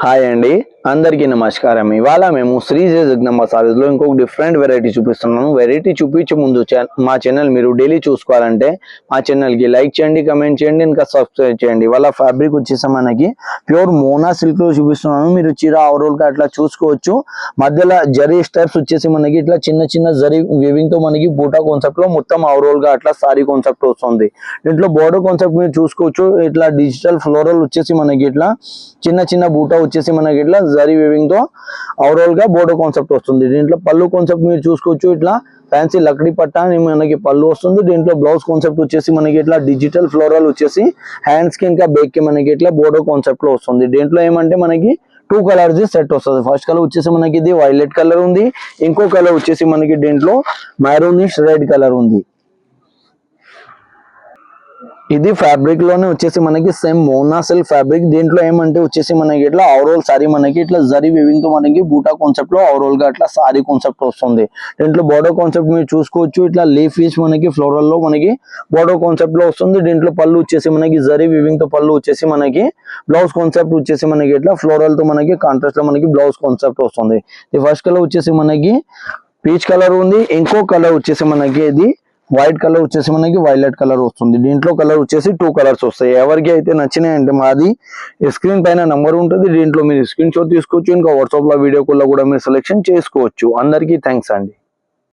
Hi అండి, అందరికీ నమస్కారం. ఇవాళ మేము శ్రీ జగదంబ సారీస్ లో ఇంకొక డిఫరెంట్ వెరైటీ చూపిస్తున్నాను. వెరైటీ చూపించే ముందు మా ఛానల్ మీరు డైలీ చూసుకోవాలంటే మా ఛానల్ కి లైక్ చేయండి, కమెంట్ చేయండి, ఇంకా సబ్స్క్రైబ్ చేయండి. ఇవాళ ఫ్యాబ్రిక్ వచ్చేసి మనకి ప్యూర్ మోనా సిల్క్ లో చూపిస్తున్నాను. మీరు చీర ఓవరాల్ గా అట్లా చూసుకోవచ్చు. మధ్యలో జరీ స్టెప్స్ వచ్చేసి మనకి ఇట్లా చిన్న చిన్న జరీ వీవింగ్ తో మనకి బూటా కాన్సెప్ట్ లో మొత్తం ఓవరాల్ గా అట్లా సారీ కాన్సెప్ట్ వస్తుంది. దీంట్లో బోర్డర్ కాన్సెప్ట్ మీరు చూసుకోవచ్చు. ఇట్లా డిజిటల్ ఫ్లోరల్ వచ్చేసి మనకి ఇట్లా చిన్న చిన్న బూటా వచ్చేసి మనకి ఇట్లా జరీ వీవింగ్ తో ఓవరాల్ గా బోర్డర్ కాన్సెప్ట్ వస్తుంది. దీంట్లో పళ్ళు కాన్సెప్ట్ మీరు చూసుకోవచ్చు. ఇట్లా ఫ్యాన్సీ లక్డీ పట్టా అని మనకి పళ్ళు వస్తుంది. దీంట్లో బ్లౌజ్ కాన్సెప్ట్ వచ్చేసి మనకి ఇట్లా డిజిటల్ ఫ్లోరల్ వచ్చేసి హ్యాండ్స్ కి ఇంకా బేక్ కి మనకి ఇట్లా బోర్డర్ కాన్సెప్ట్ లో వస్తుంది. దీంట్లో ఏమంటే మనకి 2 కలర్స్ సెట్ వస్తుంది. ఫస్ట్ కలర్ వచ్చేసి మనకి ఇది వైలెట్ కలర్ ఉంది. ఇంకో కలర్ వచ్చేసి మనకి దీంట్లో మెరూనిష్ రెడ్ కలర్ ఉంది. ఇది ఫ్యాబ్రిక్ లోనే వచ్చేసి మనకి సేమ్ మోనా సిల్క్ ఫ్యాబ్రిక్. దీంట్లో ఏమంటే వచ్చేసి మనకి ఇట్లా ఓవరాల్ సారీ మనకి ఇట్లా జరీ వీవింగ్ తో మనకి బూటా కాన్సెప్ట్ లో ఓవరాల్ గా అట్లా సారీ కాన్సెప్ట్ వస్తుంది. దీంట్లో బోర్డర్ కాన్సెప్ట్ మీరు చూసుకోవచ్చు. ఇట్లా లీఫ్ పీస్ మనకి ఫ్లోరల్ లో మనకి బోర్డర్ కాన్సెప్ట్ లో వస్తుంది. దీంట్లో పళ్ళు వచ్చేసి మనకి జరీ వీవింగ్ తో పళ్ళు వచ్చేసి మనకి బ్లౌజ్ కాన్సెప్ట్ వచ్చేసి మనకి ఇట్లా ఫ్లోరల్ తో మనకి కాంట్రాస్ట్ లో మనకి బ్లౌజ్ కాన్సెప్ట్ వస్తుంది. ఈ ఫస్ట్ కలర్ వచ్చేసి మనకి పీచ్ కలర్ ఉంది. ఇంకో కలర్ వచ్చేసి మనకి ఇది వైట్ కలర్ వచ్చేసి మనకి వైలెట్ కలర్ వస్తుంది. దీంట్లో కలర్ వచ్చేసి 2 కలర్స్ వస్తాయి. ఎవరికి అయితే నచ్చినాయంటే మాది స్క్రీన్ పైన నంబర్ ఉంటుంది. దీంట్లో మీరు స్క్రీన్ షాట్ తీసుకోవచ్చు. ఇంకా వాట్సాప్ లో వీడియో కాల్ లో కూడా మీరు సెలెక్షన్ చేసుకోవచ్చు. అందరికీ థ్యాంక్స్ అండి.